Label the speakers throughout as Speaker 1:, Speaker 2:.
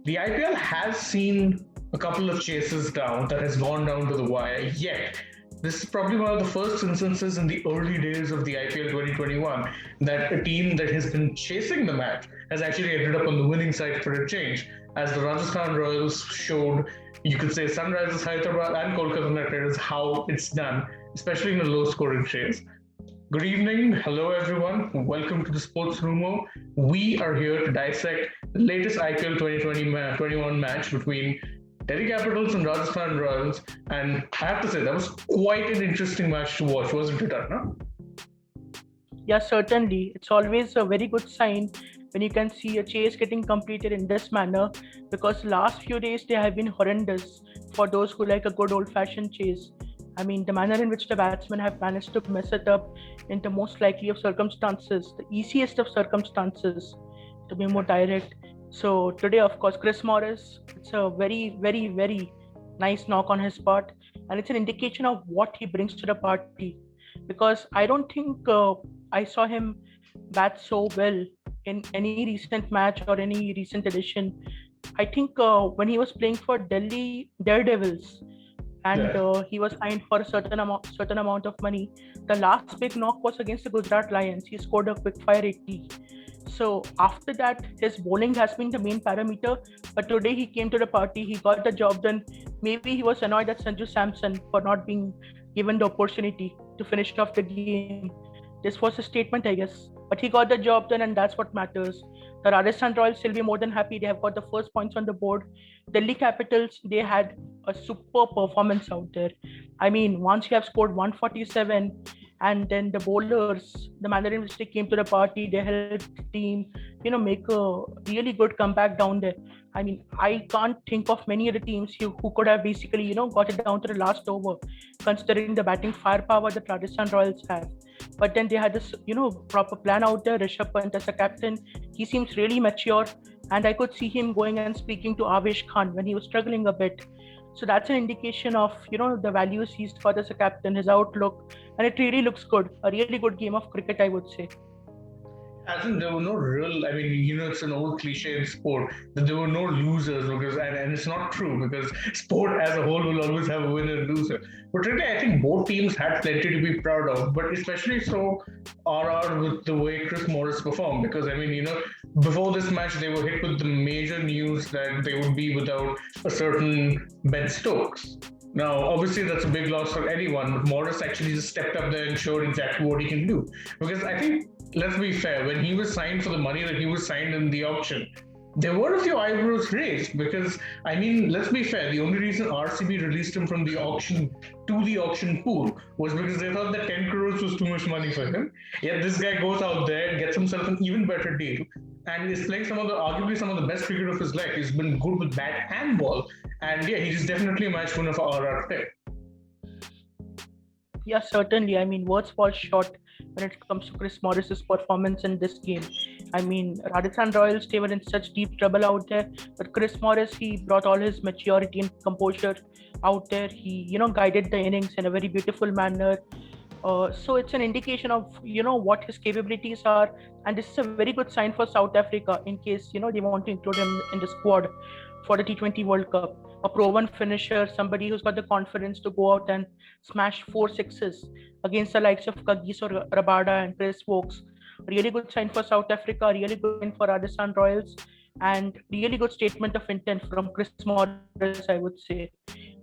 Speaker 1: The IPL has seen a couple of chases down that has gone down to the wire, yet this is probably one of the first instances in the early days of the IPL 2021 that a team that has been chasing the match has actually ended up on the winning side for a change. As the Rajasthan Royals showed, you could say Sunrisers Hyderabad and Kolkata Knight Riders how it's done, especially in a low scoring chase. Good evening. Hello, everyone. Welcome to the Sports Rumo. We are here to dissect the latest IPL 2020-21 match between Delhi Capitals and Rajasthan Royals. And I have to say, that was quite an interesting match to watch, wasn't it, Arna?
Speaker 2: Yeah, certainly. It's always a very good sign when you can see a chase getting completed in this manner, because last few days they have been horrendous for those who like a good old-fashioned chase. I mean, the manner in which the batsmen have managed to mess it up in the most likely of circumstances, the easiest of circumstances, to be more direct. So today, of course, Chris Morris, it's a very, very, very nice knock on his part, and it's an indication of what he brings to the party. Because I don't think I saw him bat so well in any recent match or any recent edition. I think when he was playing for Delhi Daredevils, and he was signed for a certain amount of money. The last big knock was against the Gujarat Lions. He scored a quick fire 80. So after that, his bowling has been the main parameter. But today he came to the party. He got the job done. Maybe he was annoyed at Sanju Samson for not being given the opportunity to finish off the game. This was a statement, I guess. But he got the job done, and that's what matters. The Rajasthan Royals will be more than happy. They have got the first points on the board. Delhi Capitals, they had a super performance out there. I mean, once you have scored 147, and then the bowlers, the manner in which they came to the party, they helped the team, make a really good comeback down there. I mean, I can't think of many other teams who could have basically, got it down to the last over, considering the batting firepower that Rajasthan Royals have. But then they had this, proper plan out there. Rishabh Pant as a captain, he seems really mature, and I could see him going and speaking to Avesh Khan when he was struggling a bit. So that's an indication of, the values he's got as a captain, his outlook, and it really looks good. A really good game of cricket, I would say.
Speaker 1: I think there were no real, I mean, it's an old cliche in sport that there were no losers because, and it's not true because sport as a whole will always have a winner and loser. But today, I think both teams had plenty to be proud of, but especially so RR with the way Chris Morris performed because, I mean, before this match, they were hit with the major news that they would be without a certain Ben Stokes. Now, obviously, that's a big loss for anyone, but Morris actually just stepped up there and showed exactly what he can do. Because I think, let's be fair, when he was signed for the money that he was signed in the auction, there were a few eyebrows raised because, I mean, let's be fair, the only reason RCB released him from the auction to the auction pool was because they thought that 10 crores was too much money for him. Yet this guy goes out there, gets himself an even better deal, and is playing arguably some of the best cricket of his life. He's been good with bat and ball, and yeah, he's definitely a match winner for RR today.
Speaker 2: Yeah, certainly. I mean, words fall short when it comes to Chris Morris's performance in this game. I mean, Rajasthan Royals, they were in such deep trouble out there, but Chris Morris, he brought all his maturity and composure out there. He, guided the innings in a very beautiful manner. So it's an indication of, what his capabilities are. And this is a very good sign for South Africa in case, they want to include him in the squad for the T20 World Cup. A proven finisher, somebody who's got the confidence to go out and smash 4 sixes against the likes of Kagiso Rabada and Chris Wokes. Really good sign for South Africa, really good sign for Rajasthan Royals, and really good statement of intent from Chris Morris, I would say.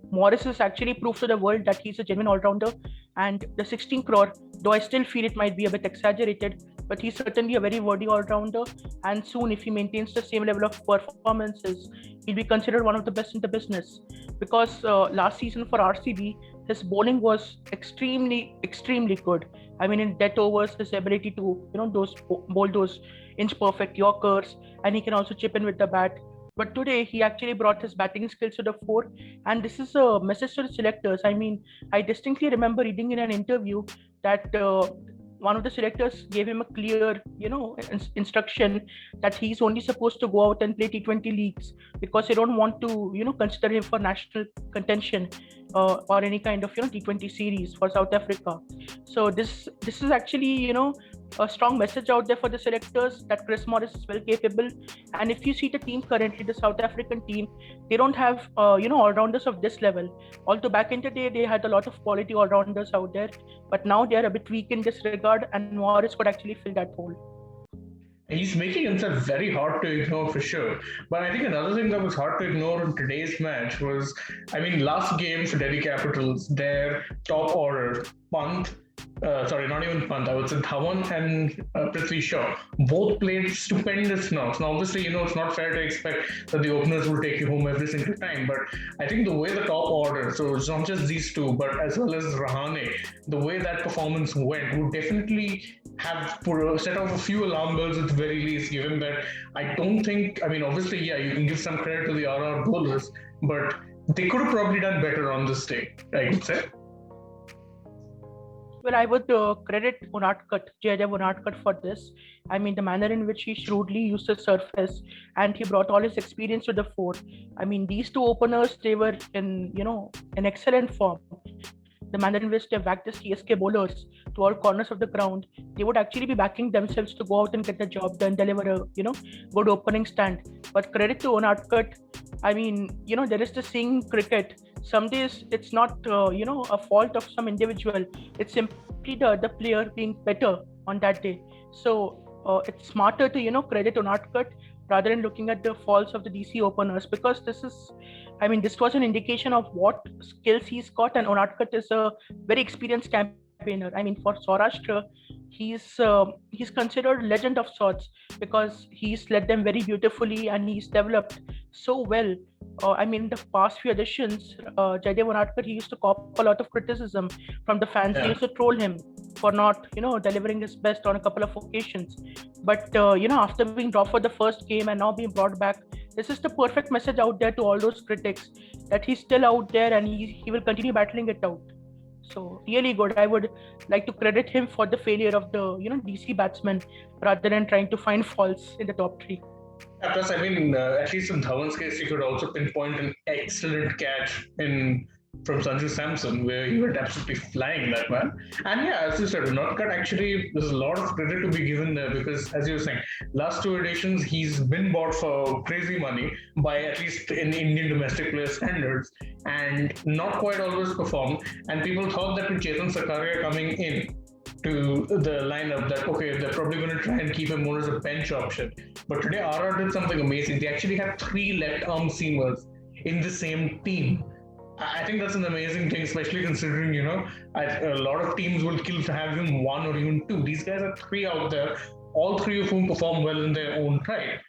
Speaker 2: Morris has actually proved to the world that he's a genuine all-rounder, and the 16 crore, though I still feel it might be a bit exaggerated, but he's certainly a very worthy all-rounder, and soon if he maintains the same level of performances, he'll be considered one of the best in the business. Because last season for RCB, his bowling was extremely good. I mean, in death overs, his ability to bowl those inch perfect Yorkers, and he can also chip in with the bat. But today he actually brought his batting skills to the fore, and this is a message to the selectors. I mean, I distinctly remember reading in an interview that one of the selectors gave him a clear, instruction that he's only supposed to go out and play T20 leagues because they don't want to, consider him for national contention or any kind of, T20 series for South Africa. So this is actually, a strong message out there for the selectors that Chris Morris is well capable. And if you see the team currently, the South African team, they don't have all-rounders of this level. Although back in the day they had a lot of quality all-rounders out there, but now they are a bit weak in this regard, and Morris could actually fill that hole.
Speaker 1: He's making himself very hard to ignore for sure. But I think another thing that was hard to ignore in today's match was, I mean, last game for Delhi Capitals, their top order, Pant, not even Pant, I would say Dhawan and Prithvi Shaw, both played stupendous knocks. Now, obviously, it's not fair to expect that the openers will take you home every single time, but I think the way the top order, so it's not just these two, but as well as Rahane, the way that performance went would definitely have set off a few alarm bells at the very least, given that I don't think, I mean, obviously, yeah, you can give some credit to the RR bowlers, but they could have probably done better on this day, I would say.
Speaker 2: Well, I would credit Jaydev Unadkat for this. I mean, the manner in which he shrewdly used the surface and he brought all his experience to the fore. I mean, these two openers, they were in excellent form. The manner in which they whacked the CSK bowlers to all corners of the ground, they would actually be backing themselves to go out and get the job done, deliver a good opening stand. But credit to Unadkat. I mean, there is the saying in cricket. Some days it's not a fault of some individual. It's simply the other player being better on that day. So it's smarter to credit Unadkat rather than looking at the faults of the DC openers, because this was an indication of what skills he's got, and Unadkat is a very experienced campaigner. I mean, for Saurashtra, he's considered legend of sorts because he's led them very beautifully and he's developed so well. In the past few editions, Jaydev Unadkat, he used to cop a lot of criticism from the fans. They used to troll him for not, delivering his best on a couple of occasions. But, after being dropped for the first game and now being brought back, this is the perfect message out there to all those critics that he's still out there and he will continue battling it out. So really good. I would like to credit him for the failure of the DC batsmen rather than trying to find faults in the top three.
Speaker 1: Yeah, plus, at least in Dhawan's case, you could also pinpoint an excellent catch from Sanju Samson, where he went absolutely flying, that man. And yeah, as you said, Unadkat, actually, there's a lot of credit to be given there because, as you were saying, last two editions, he's been bought for crazy money by at least in Indian domestic player standards and not quite always performed. And people thought that with Chetan Sakaria coming in to the lineup, that okay, they're probably going to try and keep him more as a bench option. But today, RR did something amazing. They actually had 3 left-arm seamers in the same team. I think that's an amazing thing, especially considering, a lot of teams will kill to have him 1 or even 2. These guys are 3 out there, all 3 of whom perform well in their own right.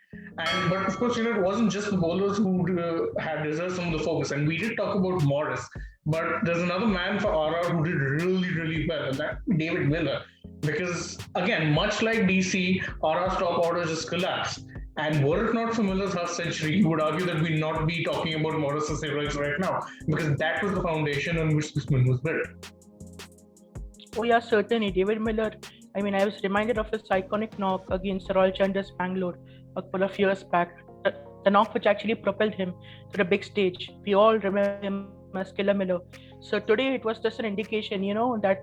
Speaker 1: But of course, it wasn't just the bowlers who had deserved some of the focus. And we did talk about Morris, but there's another man for RR who did really, really well, and that's David Miller. Because again, much like DC, RR's top order just collapsed. And were it not for Miller's half century, you would argue that we'd not be talking about Morris's heroics right now, because that was the foundation on which this win was built.
Speaker 2: Oh yeah, certainly. David Miller, I was reminded of his iconic knock against Royal Challengers Bangalore a couple of years back. The knock which actually propelled him to the big stage. We all remember him as Killer Miller. So today it was just an indication, that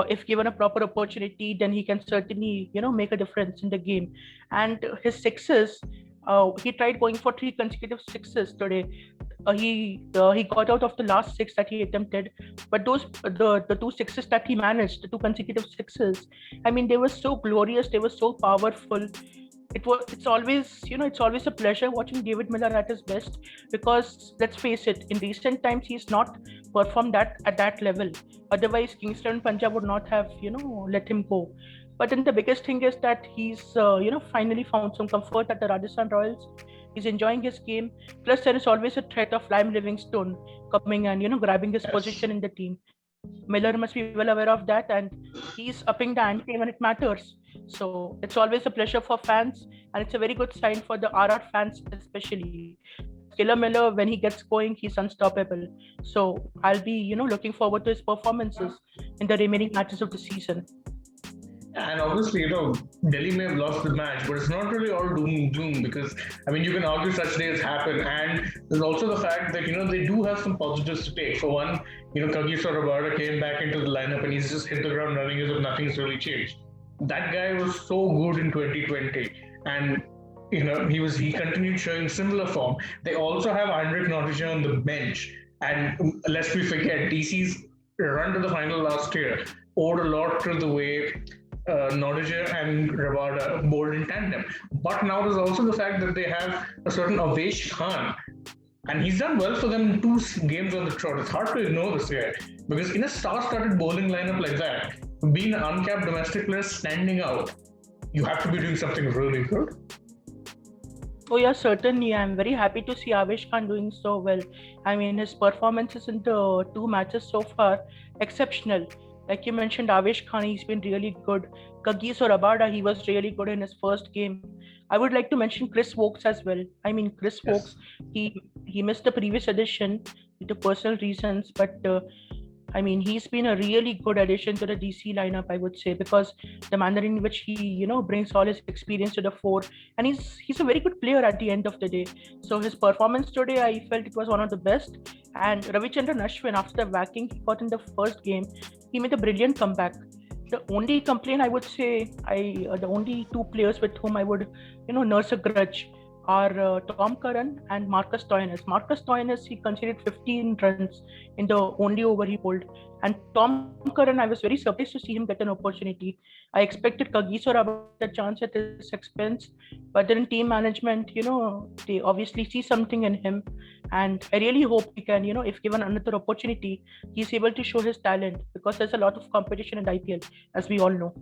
Speaker 2: if given a proper opportunity, then he can certainly, make a difference in the game. And his sixes, he tried going for 3 consecutive sixes today. He got out of the last 6 that he attempted, but the 2 sixes that he managed, the 2 consecutive sixes, they were so glorious, they were so powerful. It's always a pleasure watching David Miller at his best, because let's face it, in recent times he's not performed at that level. Otherwise, Kingston and Punjab would not have let him go. But then the biggest thing is that he's finally found some comfort at the Rajasthan Royals. He's enjoying his game. Plus, there is always a threat of Liam Livingstone coming and grabbing his position in the team. Miller must be well aware of that, and he's upping the ante when it matters. So it's always a pleasure for fans, and it's a very good sign for the RR fans especially. Killer Miller, when he gets going, he's unstoppable. So I'll be looking forward to his performances in the remaining matches of the season.
Speaker 1: And obviously, Delhi may have lost the match, but it's not really all doom and gloom, because, you can argue such days happen. And there's also the fact that, they do have some positives to take. For one, Kagiso Rabada came back into the lineup and he's just hit the ground running as if nothing's really changed. That guy was so good in 2020, and he continued showing similar form. They also have Heinrich Nottinger on the bench, and lest we forget, DC's run to the final last year owed a lot to the way Nottinger and Rabada bowled in tandem. But now there's also the fact that they have a certain Avesh Khan, and he's done well for them in two games on the trot. It's hard to ignore this guy because in a star-studded bowling lineup like that, being an uncapped domestic player standing out, you have to be doing something really good.
Speaker 2: Oh yeah, certainly. I'm very happy to see Avesh Khan doing so well. I mean, his performances in the two matches so far, exceptional. Like you mentioned, Avesh Khan, he's been really good. Kagiso Rabada, he was really good in his first game. I would like to mention Chris Wokes as well. I mean, Chris Wokes, he missed the previous edition due to personal reasons, but I mean, he's been a really good addition to the DC lineup, I would say, because the manner in which he, brings all his experience to the fore, and he's a very good player at the end of the day. So his performance today, I felt it was one of the best. And Ravichandran Ashwin, after the whacking he got in the first game, he made a brilliant comeback. The only complaint I would say, the only two players with whom I would, nurse a grudge are Tom Curran and Marcus Stoinis. Marcus Stoinis, he conceded 15 runs in the only over he bowled. And Tom Curran, I was very surprised to see him get an opportunity. I expected Kagiso Rabada a chance at his expense, but then team management, they obviously see something in him. And I really hope he can, if given another opportunity, he's able to show his talent because there's a lot of competition in IPL, as we all know.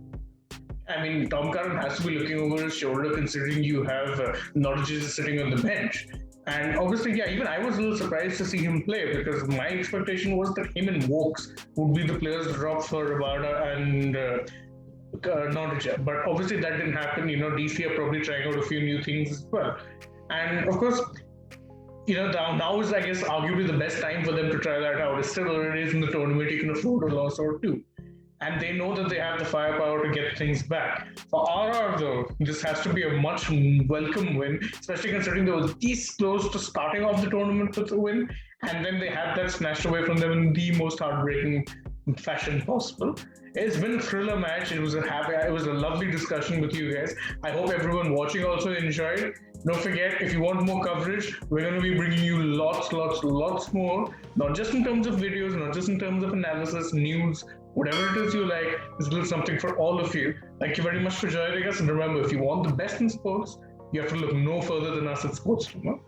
Speaker 1: I mean, Tom Curran has to be looking over his shoulder considering you have Nottinger sitting on the bench. And obviously, yeah, even I was a little surprised to see him play because my expectation was that him and Wokes would be the players to drop for Rabada and Nottinger. But obviously, that didn't happen. DC are probably trying out a few new things as well. And of course, now is, I guess, arguably the best time for them to try that out. It's still early days in the tournament. You can afford a loss or two. And they know that they have the firepower to get things back. For RR, though, this has to be a much welcome win, especially considering they were this close to starting off the tournament with a win, and then they had that snatched away from them in the most heartbreaking fashion possible. It's been a thriller match. It was a lovely discussion with you guys. I hope everyone watching also enjoyed. Don't forget, if you want more coverage, we're going to be bringing you lots more, not just in terms of videos, not just in terms of analysis, news, whatever it is you like, there's a little something for all of you. Thank you very much for joining us. And remember, if you want the best in sports, you have to look no further than us at Sportstumor.